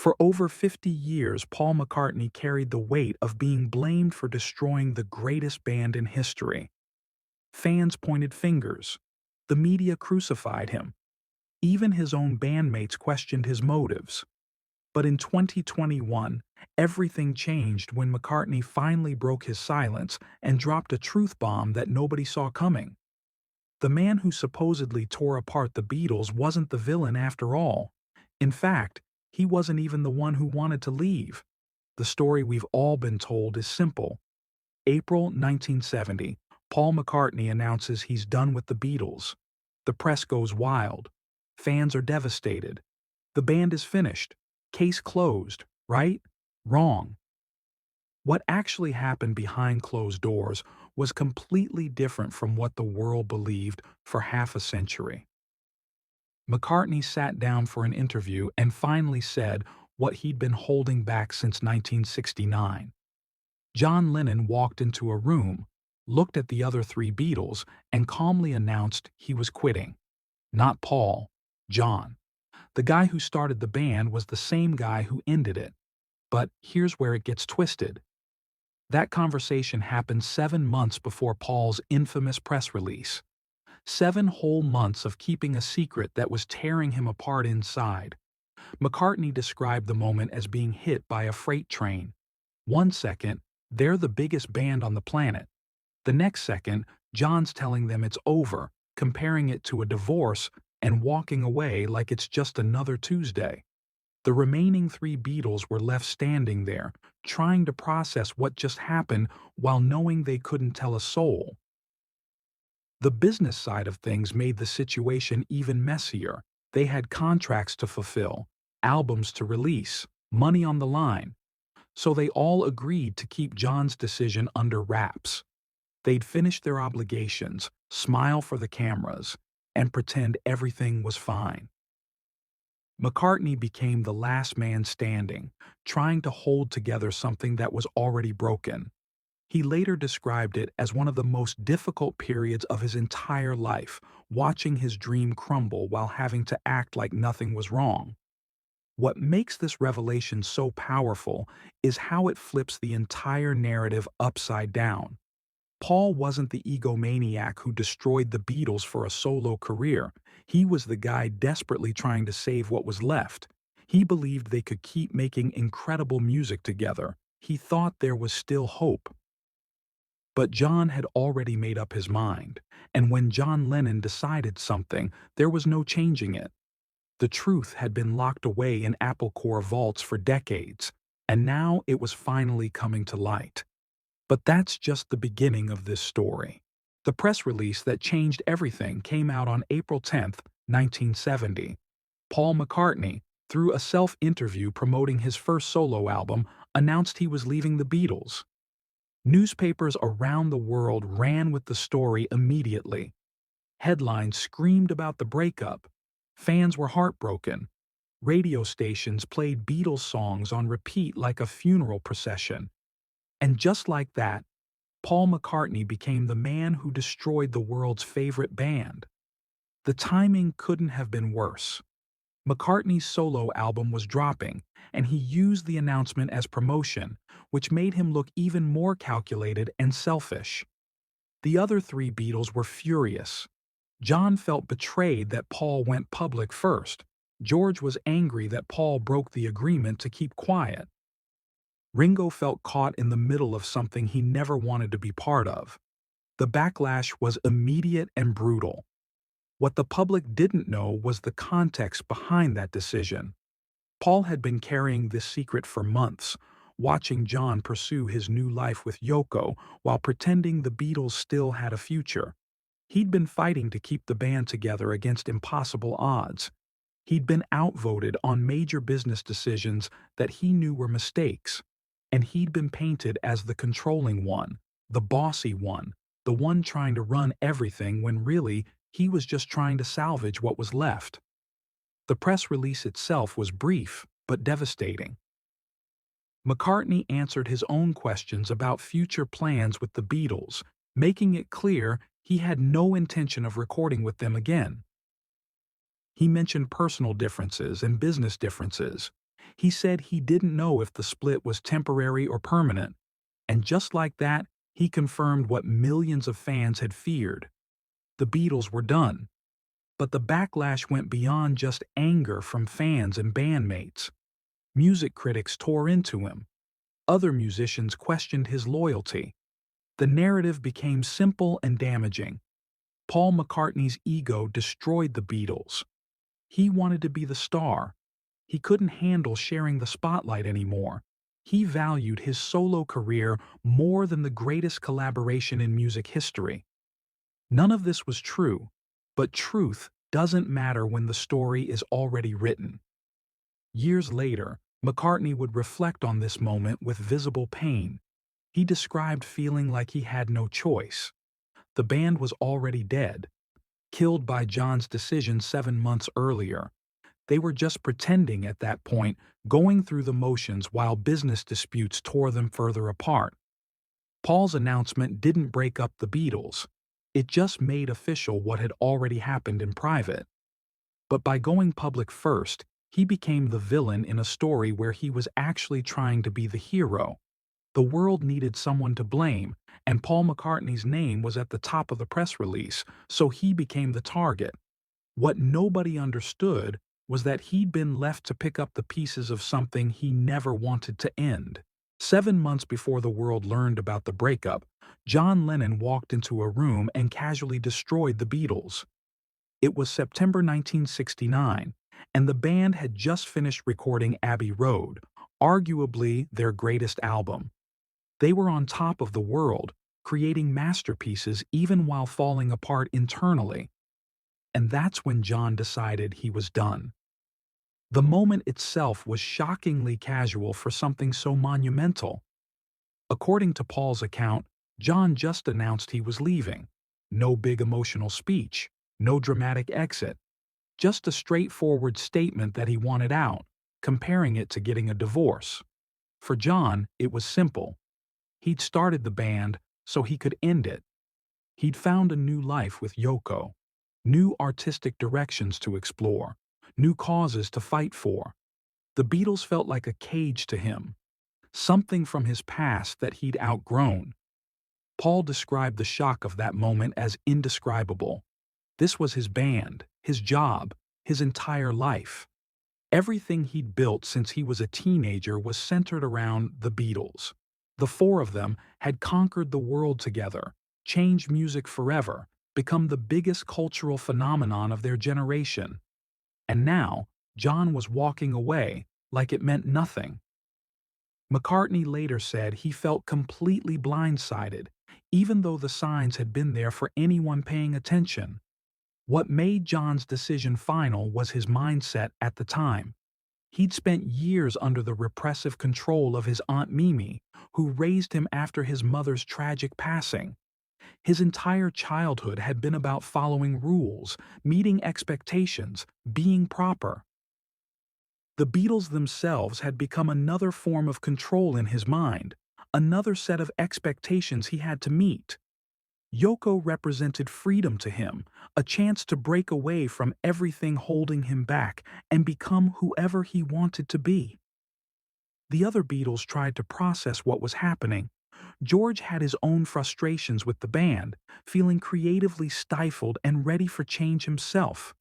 For over 50 years, Paul McCartney carried the weight of being blamed for destroying the greatest band in history. Fans pointed fingers. The media crucified him. Even his own bandmates questioned his motives. But in 2021, everything changed when McCartney finally broke his silence and dropped a truth bomb that nobody saw coming. The man who supposedly tore apart the Beatles wasn't the villain after all. In fact, he wasn't even the one who wanted to leave. The story we've all been told is simple. April 1970, Paul McCartney announces he's done with the Beatles. The press goes wild. Fans are devastated. The band is finished. Case closed, right? Wrong. What actually happened behind closed doors was completely different from what the world believed for half a century. McCartney sat down for an interview and finally said what he'd been holding back since 1969. John Lennon walked into a room, looked at the other three Beatles, and calmly announced he was quitting. Not Paul, John. The guy who started the band was the same guy who ended it. But here's where it gets twisted. That conversation happened 7 months before Paul's infamous press release. 7 whole months of keeping a secret that was tearing him apart inside. McCartney described the moment as being hit by a freight train. One second, they're the biggest band on the planet. The next second, John's telling them it's over, comparing it to a divorce, and walking away like it's just another Tuesday. The remaining 3 Beatles were left standing there, trying to process what just happened while knowing they couldn't tell a soul. The business side of things made the situation even messier. They had contracts to fulfill, albums to release, money on the line. So they all agreed to keep John's decision under wraps. They'd finish their obligations, smile for the cameras, and pretend everything was fine. McCartney became the last man standing, trying to hold together something that was already broken. He later described it as one of the most difficult periods of his entire life, watching his dream crumble while having to act like nothing was wrong. What makes this revelation so powerful is how it flips the entire narrative upside down. Paul wasn't the egomaniac who destroyed the Beatles for a solo career. He was the guy desperately trying to save what was left. He believed they could keep making incredible music together. He thought there was still hope. But John had already made up his mind, and when John Lennon decided something, there was no changing it. The truth had been locked away in Apple Corps vaults for decades, and now it was finally coming to light. But that's just the beginning of this story. The press release that changed everything came out on April 10, 1970. Paul McCartney, through a self-interview promoting his first solo album, announced he was leaving the Beatles. Newspapers around the world ran with the story immediately. Headlines screamed about the breakup. Fans were heartbroken. Radio stations played Beatles songs on repeat like a funeral procession. And just like that, Paul McCartney became the man who destroyed the world's favorite band. The timing couldn't have been worse. McCartney's solo album was dropping, and he used the announcement as promotion, which made him look even more calculated and selfish. The other 3 Beatles were furious. John felt betrayed that Paul went public first. George was angry that Paul broke the agreement to keep quiet. Ringo felt caught in the middle of something he never wanted to be part of. The backlash was immediate and brutal. What the public didn't know was the context behind that decision. Paul had been carrying this secret for months, watching John pursue his new life with Yoko while pretending the Beatles still had a future. He'd been fighting to keep the band together against impossible odds. He'd been outvoted on major business decisions that he knew were mistakes. And he'd been painted as the controlling one, the bossy one, the one trying to run everything when really he was just trying to salvage what was left. The press release itself was brief but devastating. McCartney answered his own questions about future plans with the Beatles, making it clear he had no intention of recording with them again. He mentioned personal differences and business differences. He said he didn't know if the split was temporary or permanent, and just like that, he confirmed what millions of fans had feared. The Beatles were done. But the backlash went beyond just anger from fans and bandmates. Music critics tore into him. Other musicians questioned his loyalty. The narrative became simple and damaging. Paul McCartney's ego destroyed the Beatles. He wanted to be the star. He couldn't handle sharing the spotlight anymore. He valued his solo career more than the greatest collaboration in music history. None of this was true, but truth doesn't matter when the story is already written. Years later, McCartney would reflect on this moment with visible pain. He described feeling like he had no choice. The band was already dead, killed by John's decision 7 months earlier. They were just pretending at that point, going through the motions while business disputes tore them further apart. Paul's announcement didn't break up the Beatles. It just made official what had already happened in private. But by going public first, he became the villain in a story where he was actually trying to be the hero. The world needed someone to blame, and Paul McCartney's name was at the top of the press release, so he became the target. What nobody understood was that he'd been left to pick up the pieces of something he never wanted to end. 7 months before the world learned about the breakup, John Lennon walked into a room and casually destroyed the Beatles. It was September 1969, and the band had just finished recording Abbey Road, arguably their greatest album. They were on top of the world, creating masterpieces even while falling apart internally. And that's when John decided he was done. The moment itself was shockingly casual for something so monumental. According to Paul's account, John just announced he was leaving. No big emotional speech, no dramatic exit. Just a straightforward statement that he wanted out, comparing it to getting a divorce. For John, it was simple. He'd started the band so he could end it. He'd found a new life with Yoko, new artistic directions to explore, new causes to fight for. The Beatles felt like a cage to him, something from his past that he'd outgrown. Paul described the shock of that moment as indescribable. This was his band, his job, his entire life. Everything he'd built since he was a teenager was centered around the Beatles. The four of them had conquered the world together, changed music forever, become the biggest cultural phenomenon of their generation. And now, John was walking away like it meant nothing. McCartney later said he felt completely blindsided, even though the signs had been there for anyone paying attention. What made John's decision final was his mindset at the time. He'd spent years under the repressive control of his Aunt Mimi, who raised him after his mother's tragic passing. His entire childhood had been about following rules, meeting expectations, being proper. The Beatles themselves had become another form of control in his mind, another set of expectations he had to meet. Yoko represented freedom to him, a chance to break away from everything holding him back and become whoever he wanted to be. The other Beatles tried to process what was happening. George had his own frustrations with the band, feeling creatively stifled and ready for change himself.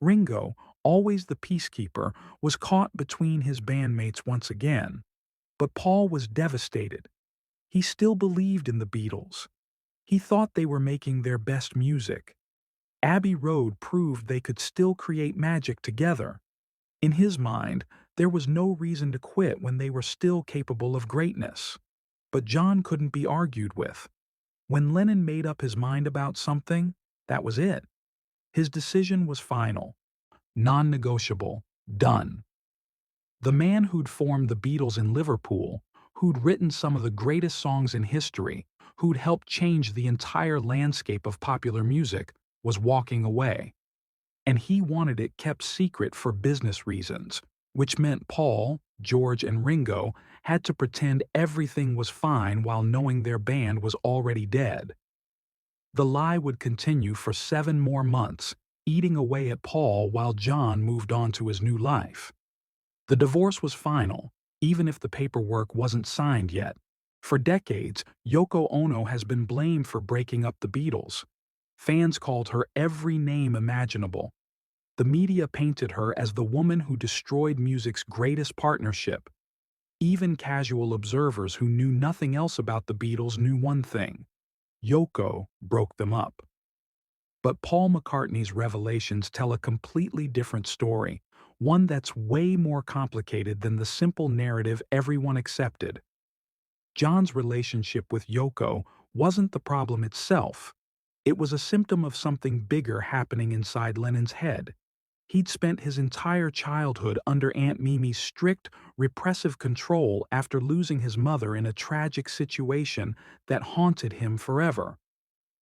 Ringo, always the peacekeeper, was caught between his bandmates once again. But Paul was devastated. He still believed in the Beatles. He thought they were making their best music. Abbey Road proved they could still create magic together. In his mind, there was no reason to quit when they were still capable of greatness. But John couldn't be argued with. When Lennon made up his mind about something, that was it. His decision was final, non-negotiable, done. The man who'd formed the Beatles in Liverpool, who'd written some of the greatest songs in history, who'd helped change the entire landscape of popular music, was walking away. And he wanted it kept secret for business reasons, which meant Paul, George, and Ringo had to pretend everything was fine while knowing their band was already dead. The lie would continue for 7 more months, eating away at Paul while John moved on to his new life. The divorce was final, even if the paperwork wasn't signed yet. For decades, Yoko Ono has been blamed for breaking up the Beatles. Fans called her every name imaginable. The media painted her as the woman who destroyed music's greatest partnership. Even casual observers who knew nothing else about the Beatles knew one thing: Yoko broke them up. But Paul McCartney's revelations tell a completely different story, one that's way more complicated than the simple narrative everyone accepted. John's relationship with Yoko wasn't the problem itself. It was a symptom of something bigger happening inside Lennon's head. He'd spent his entire childhood under Aunt Mimi's strict, repressive control after losing his mother in a tragic situation that haunted him forever.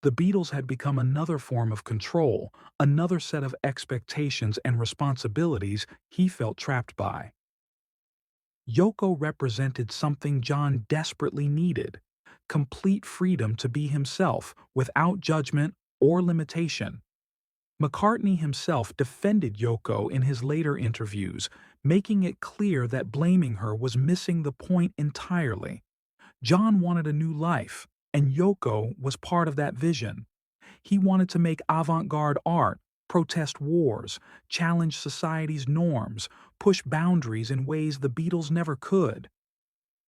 The Beatles had become another form of control, another set of expectations and responsibilities he felt trapped by. Yoko represented something John desperately needed: complete freedom to be himself without judgment or limitation. McCartney himself defended Yoko in his later interviews, making it clear that blaming her was missing the point entirely. John wanted a new life, and Yoko was part of that vision. He wanted to make avant-garde art, protest wars, challenge society's norms, push boundaries in ways the Beatles never could.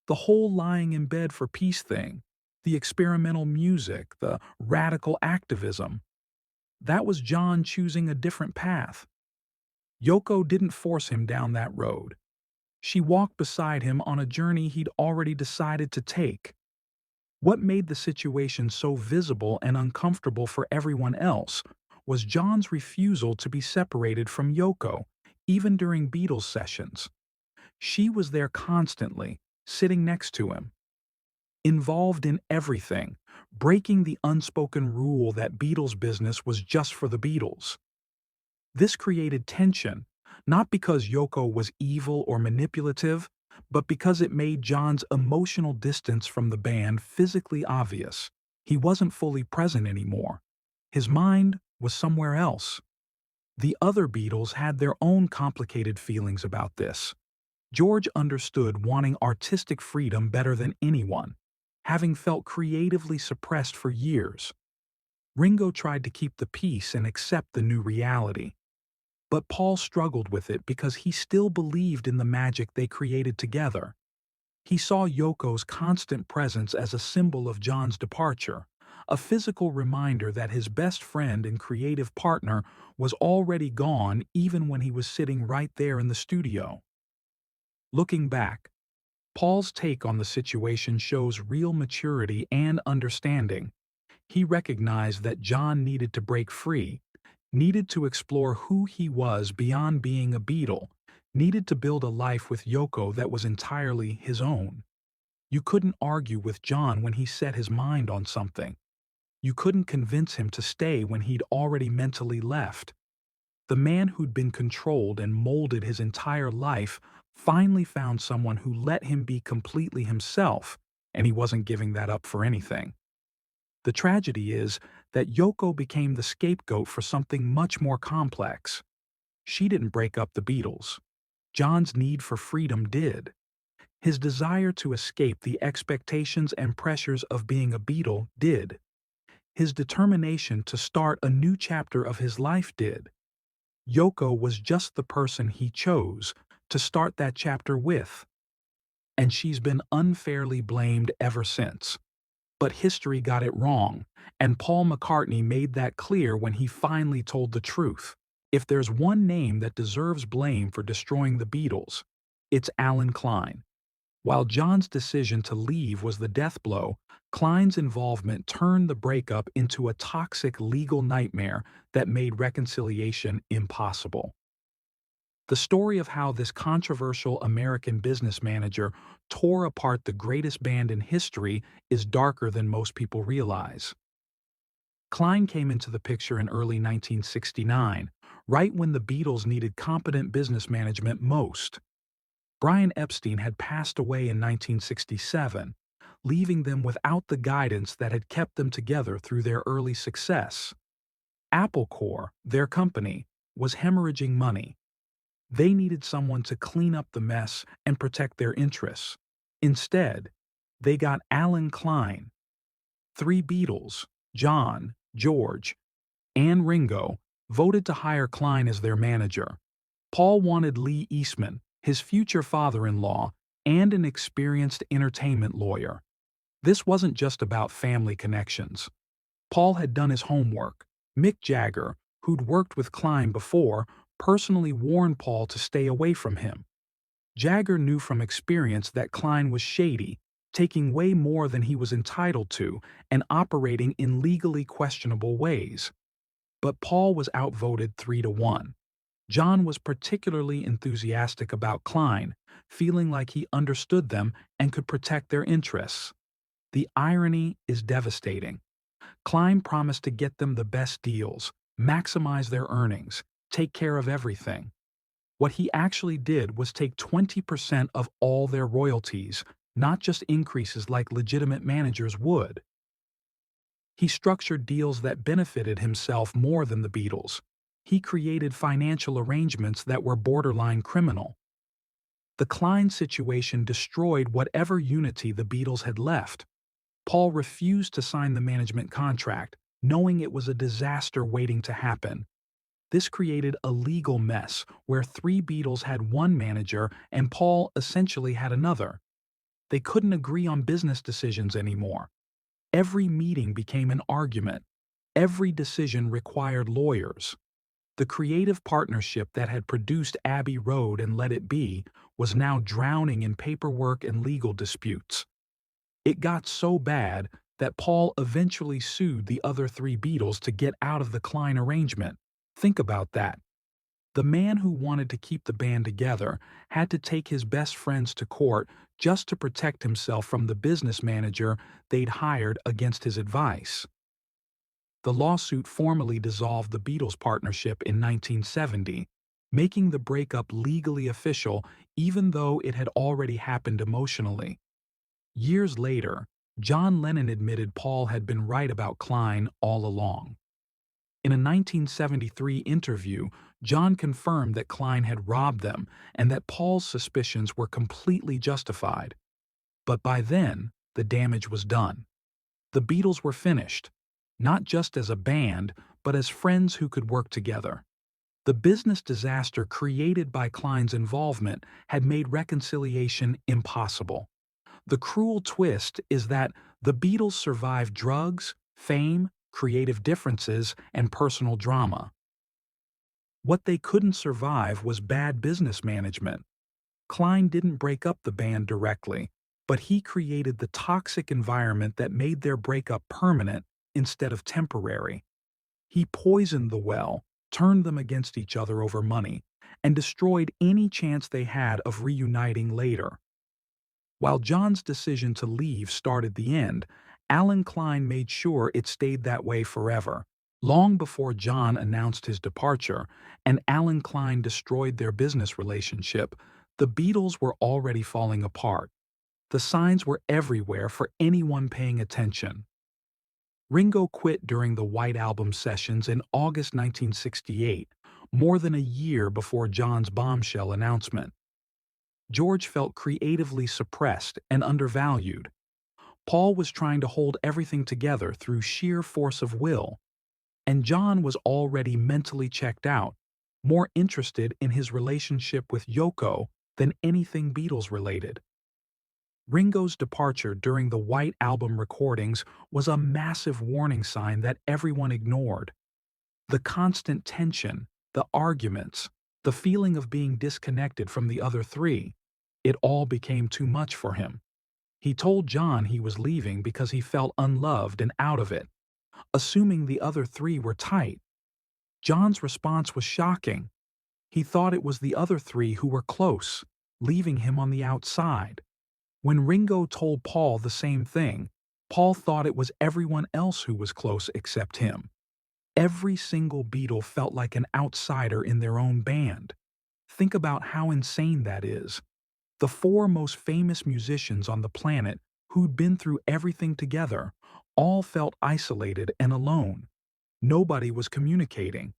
The whole lying in bed for peace thing, the experimental music, the radical activism, that was John choosing a different path. Yoko didn't force him down that road. She walked beside him on a journey he'd already decided to take. What made the situation so visible and uncomfortable for everyone else was John's refusal to be separated from Yoko, even during Beatles sessions. She was there constantly, sitting next to him, involved in everything, breaking the unspoken rule that Beatles business was just for the Beatles. This created tension, not because Yoko was evil or manipulative, but because it made John's emotional distance from the band physically obvious. He wasn't fully present anymore. His mind was somewhere else. The other Beatles had their own complicated feelings about this. George understood wanting artistic freedom better than anyone, having felt creatively suppressed for years. Ringo tried to keep the peace and accept the new reality. But Paul struggled with it because he still believed in the magic they created together. He saw Yoko's constant presence as a symbol of John's departure, a physical reminder that his best friend and creative partner was already gone even when he was sitting right there in the studio. Looking back, Paul's take on the situation shows real maturity and understanding. He recognized that John needed to break free, needed to explore who he was beyond being a Beatle, needed to build a life with Yoko that was entirely his own. You couldn't argue with John when he set his mind on something. You couldn't convince him to stay when he'd already mentally left. The man who'd been controlled and molded his entire life finally found someone who let him be completely himself, and he wasn't giving that up for anything. The tragedy is that Yoko became the scapegoat for something much more complex. She didn't break up the Beatles. John's need for freedom did. His desire to escape the expectations and pressures of being a Beatle did. His determination to start a new chapter of his life did. Yoko was just the person he chose to start that chapter with. And she's been unfairly blamed ever since. But history got it wrong, and Paul McCartney made that clear when he finally told the truth. If there's one name that deserves blame for destroying the Beatles, it's Allen Klein. While John's decision to leave was the death blow, Klein's involvement turned the breakup into a toxic legal nightmare that made reconciliation impossible. The story of how this controversial American business manager tore apart the greatest band in history is darker than most people realize. Klein came into the picture in early 1969, right when the Beatles needed competent business management most. Brian Epstein had passed away in 1967, leaving them without the guidance that had kept them together through their early success. Apple Corps, their company, was hemorrhaging money. They needed someone to clean up the mess and protect their interests. Instead, they got Allen Klein, three Beatles, John, George, and Ringo, voted to hire Klein as their manager. Paul wanted Lee Eastman, his future father-in-law, and an experienced entertainment lawyer. This wasn't just about family connections. Paul had done his homework. Mick Jagger, who'd worked with Klein before, personally warned Paul to stay away from him. Jagger knew from experience that Klein was shady, taking way more than he was entitled to and operating in legally questionable ways. But Paul was outvoted 3-1. John was particularly enthusiastic about Klein, feeling like he understood them and could protect their interests. The irony is devastating. Klein promised to get them the best deals, maximize their earnings, take care of everything. What he actually did was take 20% of all their royalties, not just increases like legitimate managers would. He structured deals that benefited himself more than the Beatles. He created financial arrangements that were borderline criminal. The Klein situation destroyed whatever unity the Beatles had left. Paul refused to sign the management contract, knowing it was a disaster waiting to happen. This created a legal mess where three Beatles had one manager and Paul essentially had another. They couldn't agree on business decisions anymore. Every meeting became an argument. Every decision required lawyers. The creative partnership that had produced Abbey Road and Let It Be was now drowning in paperwork and legal disputes. It got so bad that Paul eventually sued the other three Beatles to get out of the Klein arrangement. Think about that. The man who wanted to keep the band together had to take his best friends to court just to protect himself from the business manager they'd hired against his advice. The lawsuit formally dissolved the Beatles' partnership in 1970, making the breakup legally official even though it had already happened emotionally. Years later, John Lennon admitted Paul had been right about Klein all along. In a 1973 interview, John confirmed that Klein had robbed them and that Paul's suspicions were completely justified. But by then, the damage was done. The Beatles were finished, not just as a band, but as friends who could work together. The business disaster created by Klein's involvement had made reconciliation impossible. The cruel twist is that the Beatles survived drugs, fame, creative differences, and personal drama. What they couldn't survive was bad business management. Klein didn't break up the band directly, but he created the toxic environment that made their breakup permanent instead of temporary. He poisoned the well, turned them against each other over money, and destroyed any chance they had of reuniting later. While John's decision to leave started the end, Allen Klein made sure it stayed that way forever. Long before John announced his departure and Allen Klein destroyed their business relationship, the Beatles were already falling apart. The signs were everywhere for anyone paying attention. Ringo quit during the White Album sessions in August 1968, more than a year before John's bombshell announcement. George felt creatively suppressed and undervalued. Paul was trying to hold everything together through sheer force of will. And John was already mentally checked out, more interested in his relationship with Yoko than anything Beatles-related. Ringo's departure during the White Album recordings was a massive warning sign that everyone ignored. The constant tension, the arguments, the feeling of being disconnected from the other three, it all became too much for him. He told John he was leaving because he felt unloved and out of it, assuming the other three were tight. John's response was shocking. He thought it was the other three who were close, leaving him on the outside. When Ringo told Paul the same thing, Paul thought it was everyone else who was close except him. Every single Beatle felt like an outsider in their own band. Think about how insane that is. The four most famous musicians on the planet who'd been through everything together all felt isolated and alone. Nobody was communicating.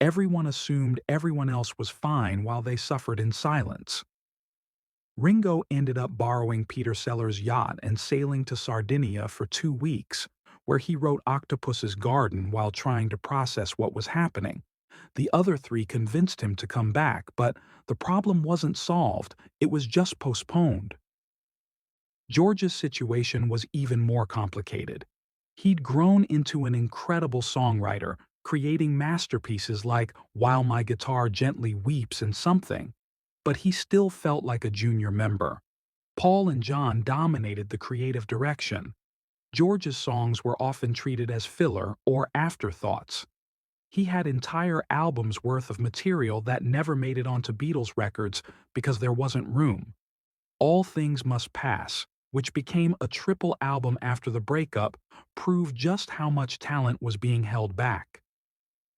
Everyone assumed everyone else was fine while they suffered in silence. Ringo ended up borrowing Peter Sellers' yacht and sailing to Sardinia for 2 weeks, where he wrote Octopus's Garden while trying to process what was happening. The other three convinced him to come back, but the problem wasn't solved, it was just postponed. George's situation was even more complicated. He'd grown into an incredible songwriter, creating masterpieces like While My Guitar Gently Weeps and Something, but he still felt like a junior member. Paul and John dominated the creative direction. George's songs were often treated as filler or afterthoughts. He had entire albums worth of material that never made it onto Beatles records because there wasn't room. All Things Must Pass, which became a triple album after the breakup, proved just how much talent was being held back.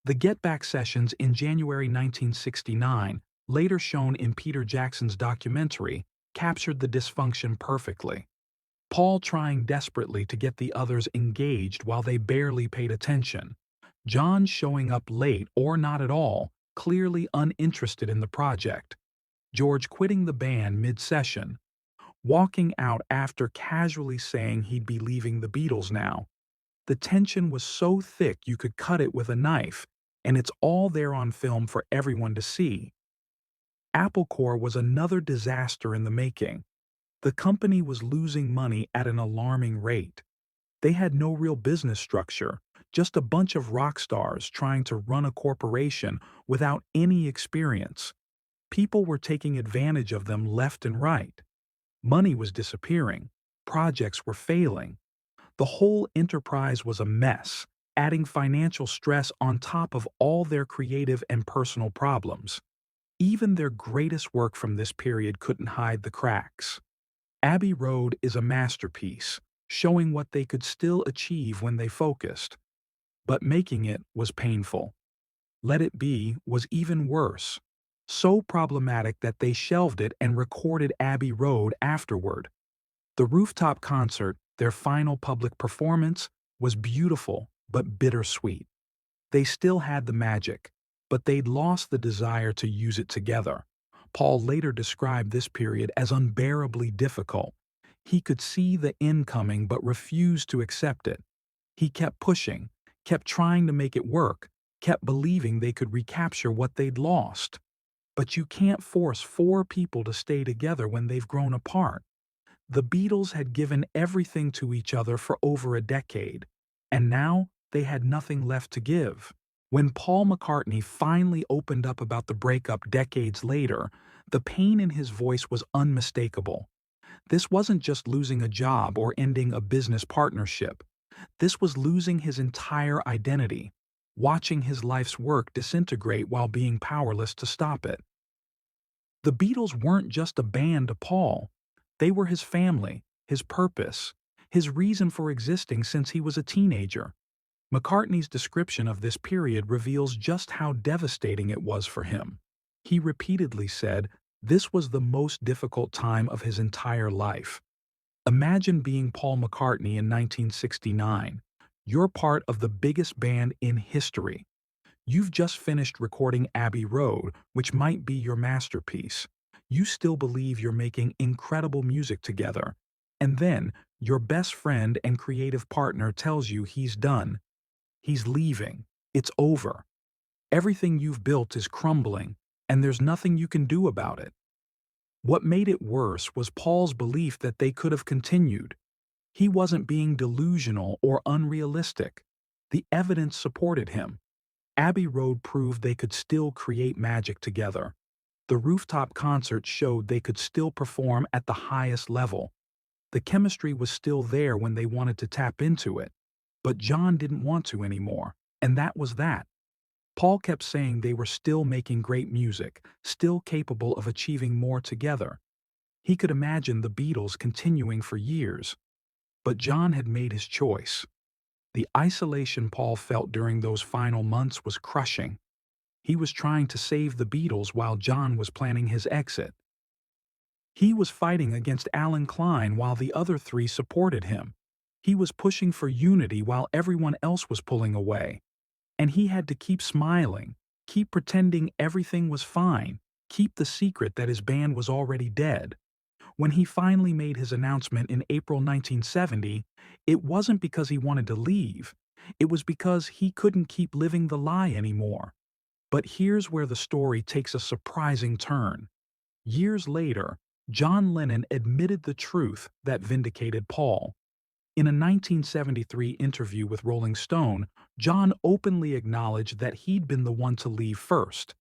The Get Back sessions in January 1969, later shown in Peter Jackson's documentary, captured the dysfunction perfectly. Paul trying desperately to get the others engaged while they barely paid attention. John showing up late or not at all, clearly uninterested in the project. George quitting the band mid-session, walking out after casually saying he'd be leaving the Beatles now. The tension was so thick you could cut it with a knife, and it's all there on film for everyone to see. Apple Corps was another disaster in the making. The company was losing money at an alarming rate. They had no real business structure, just a bunch of rock stars trying to run a corporation without any experience. People were taking advantage of them left and right. Money was disappearing. Projects were failing. The whole enterprise was a mess, adding financial stress on top of all their creative and personal problems. Even their greatest work from this period couldn't hide the cracks. Abbey Road is a masterpiece, showing what they could still achieve when they focused. But making it was painful. Let It Be was even worse. So problematic that they shelved it and recorded Abbey Road afterward. The rooftop concert, their final public performance, was beautiful but bittersweet. They still had the magic, but they'd lost the desire to use it together. Paul later described this period as unbearably difficult. He could see the end coming but refused to accept it. He kept pushing, kept trying to make it work, kept believing they could recapture what they'd lost. But you can't force four people to stay together when they've grown apart. The Beatles had given everything to each other for over a decade, and now they had nothing left to give. When Paul McCartney finally opened up about the breakup decades later, the pain in his voice was unmistakable. This wasn't just losing a job or ending a business partnership. This was losing his entire identity, watching his life's work disintegrate while being powerless to stop it. The Beatles weren't just a band to Paul. They were his family, his purpose, his reason for existing since he was a teenager. McCartney's description of this period reveals just how devastating it was for him. He repeatedly said, "This was the most difficult time of his entire life." Imagine being Paul McCartney in 1969. You're part of the biggest band in history. You've just finished recording Abbey Road, which might be your masterpiece. You still believe you're making incredible music together. And then, your best friend and creative partner tells you he's done. He's leaving. It's over. Everything you've built is crumbling, and there's nothing you can do about it. What made it worse was Paul's belief that they could have continued. He wasn't being delusional or unrealistic. The evidence supported him. Abbey Road proved they could still create magic together. The rooftop concert showed they could still perform at the highest level. The chemistry was still there when they wanted to tap into it. But John didn't want to anymore, and that was that. Paul kept saying they were still making great music, still capable of achieving more together. He could imagine the Beatles continuing for years. But John had made his choice. The isolation Paul felt during those final months was crushing. He was trying to save the Beatles while John was planning his exit. He was fighting against Allen Klein while the other three supported him. He was pushing for unity while everyone else was pulling away. And he had to keep smiling, Keep pretending everything was fine. Keep the secret that his band was already dead. When he finally made his announcement in April 1970, it wasn't because he wanted to leave. It was because he couldn't keep living the lie anymore. But here's where the story takes a surprising turn. Years later, John Lennon admitted the truth that vindicated Paul. In a 1973 interview with Rolling Stone, John openly acknowledged that he'd been the one to leave first.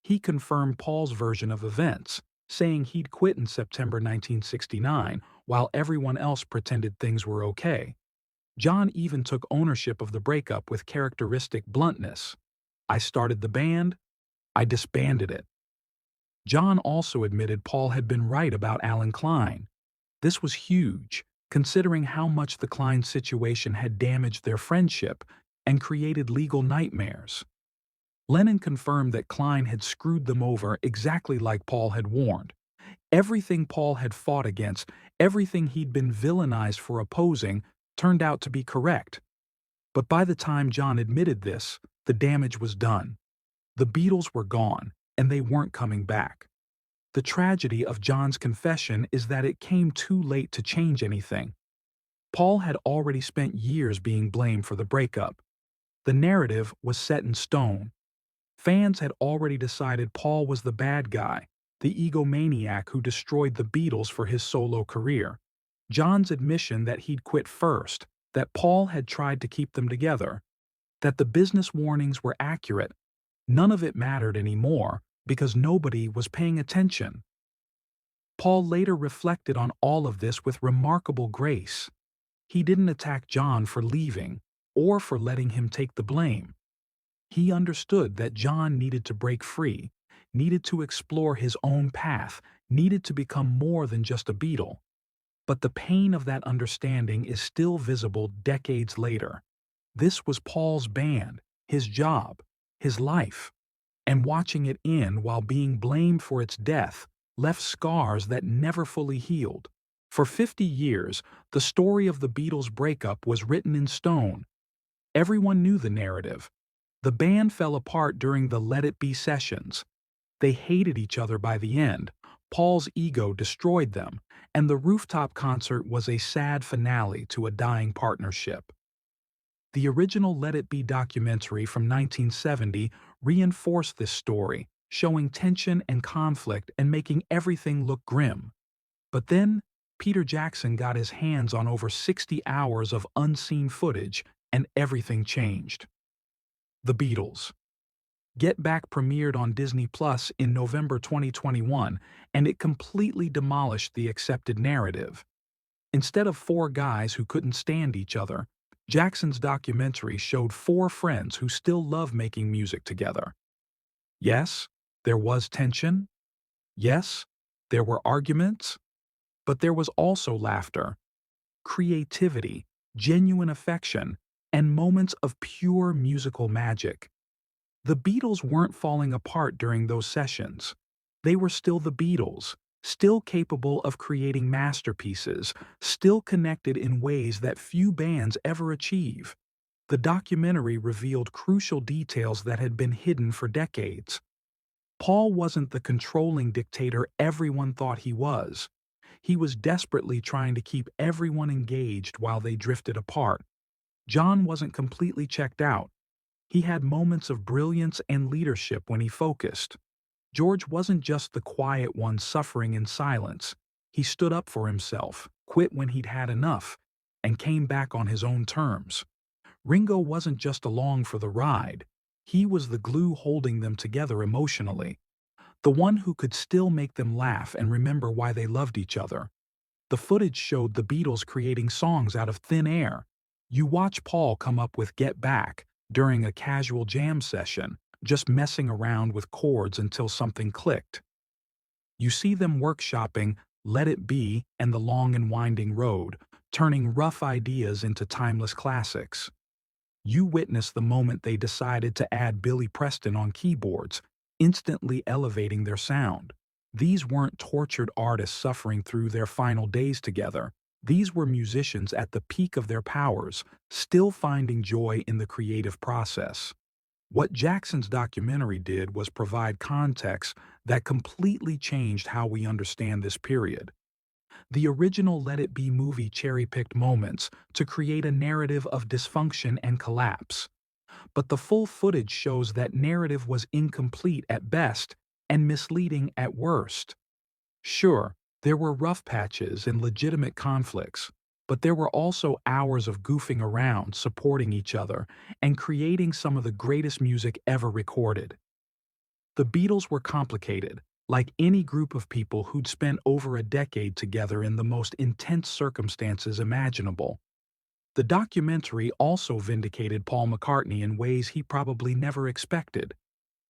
He confirmed Paul's version of events, saying he'd quit in September 1969 while everyone else pretended things were okay. John even took ownership of the breakup with characteristic bluntness. "I started the band, I disbanded it." John also admitted Paul had been right about Allen Klein. This was huge, considering how much the Klein situation had damaged their friendship and created legal nightmares. Lennon confirmed that Klein had screwed them over exactly like Paul had warned. Everything Paul had fought against, everything he'd been villainized for opposing, turned out to be correct. But by the time John admitted this, the damage was done. The Beatles were gone, and they weren't coming back. The tragedy of John's confession is that it came too late to change anything. Paul had already spent years being blamed for the breakup. The narrative was set in stone. Fans had already decided Paul was the bad guy, the egomaniac who destroyed the Beatles for his solo career. John's admission that he'd quit first, that Paul had tried to keep them together, that the business warnings were accurate, none of it mattered anymore because nobody was paying attention. Paul later reflected on all of this with remarkable grace. He didn't attack John for leaving or for letting him take the blame. He understood that John needed to break free, needed to explore his own path, needed to become more than just a Beatle. But the pain of that understanding is still visible decades later. This was Paul's band, his job, his life. And watching it end while being blamed for its death left scars that never fully healed. For 50 years, the story of the Beatles' breakup was written in stone. Everyone knew the narrative. The band fell apart during the Let It Be sessions. They hated each other by the end. Paul's ego destroyed them, and the rooftop concert was a sad finale to a dying partnership. The original Let It Be documentary from 1970 reinforced this story, showing tension and conflict and making everything look grim. But then, Peter Jackson got his hands on over 60 hours of unseen footage, and everything changed. The Beatles. Get Back premiered on Disney Plus in November 2021, and it completely demolished the accepted narrative. Instead of four guys who couldn't stand each other, Jackson's documentary showed four friends who still love making music together. Yes, there was tension. Yes, there were arguments. But there was also laughter, creativity, genuine affection, and moments of pure musical magic. The Beatles weren't falling apart during those sessions. They were still the Beatles, still capable of creating masterpieces, still connected in ways that few bands ever achieve. The documentary revealed crucial details that had been hidden for decades. Paul wasn't the controlling dictator everyone thought he was. He was desperately trying to keep everyone engaged while they drifted apart. John wasn't completely checked out. He had moments of brilliance and leadership when he focused. George wasn't just the quiet one suffering in silence. He stood up for himself, quit when he'd had enough, and came back on his own terms. Ringo wasn't just along for the ride. He was the glue holding them together emotionally, the one who could still make them laugh and remember why they loved each other. The footage showed the Beatles creating songs out of thin air. You watch Paul come up with Get Back during a casual jam session, just messing around with chords until something clicked. You see them workshopping Let It Be and The Long and Winding Road, turning rough ideas into timeless classics. You witness the moment they decided to add Billy Preston on keyboards, instantly elevating their sound. These weren't tortured artists suffering through their final days together. These were musicians at the peak of their powers, still finding joy in the creative process. What Jackson's documentary did was provide context that completely changed how we understand this period. The original Let It Be movie cherry-picked moments to create a narrative of dysfunction and collapse. But the full footage shows that narrative was incomplete at best and misleading at worst. Sure, there were rough patches and legitimate conflicts, but there were also hours of goofing around, supporting each other, and creating some of the greatest music ever recorded. The Beatles were complicated, like any group of people who'd spent over a decade together in the most intense circumstances imaginable. The documentary also vindicated Paul McCartney in ways he probably never expected.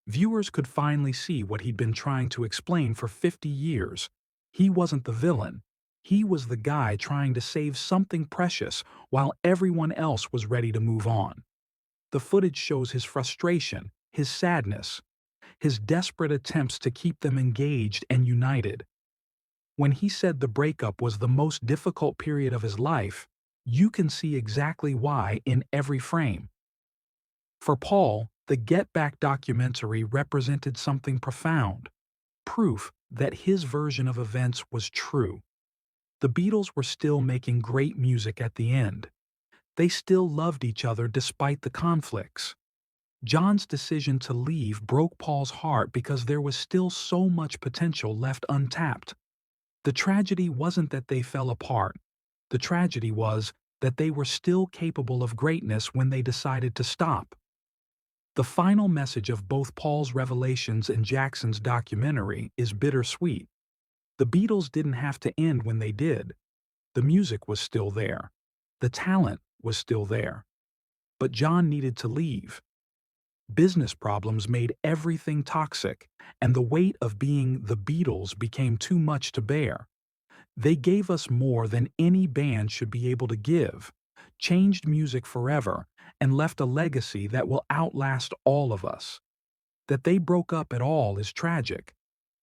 Viewers could finally see what he'd been trying to explain for 50 years. He wasn't the villain. He was the guy trying to save something precious while everyone else was ready to move on. The footage shows his frustration, his sadness, his desperate attempts to keep them engaged and united. When he said the breakup was the most difficult period of his life, you can see exactly why in every frame. For Paul, the Get Back documentary represented something profound, proof that his version of events was true. The Beatles were still making great music at the end. They still loved each other despite the conflicts. John's decision to leave broke Paul's heart because there was still so much potential left untapped. The tragedy wasn't that they fell apart. The tragedy was that they were still capable of greatness when they decided to stop. The final message of both Paul's revelations and Jackson's documentary is bittersweet. The Beatles didn't have to end when they did. The music was still there. The talent was still there. But John needed to leave. Business problems made everything toxic, and the weight of being the Beatles became too much to bear. They gave us more than any band should be able to give, changed music forever, and left a legacy that will outlast all of us. That they broke up at all is tragic.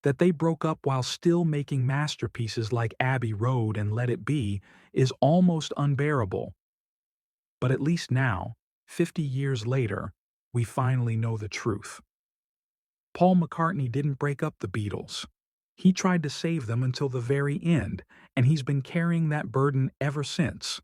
That they broke up while still making masterpieces like Abbey Road and Let It Be is almost unbearable. But at least now, 50 years later, we finally know the truth. Paul McCartney didn't break up the Beatles. He tried to save them until the very end, and he's been carrying that burden ever since.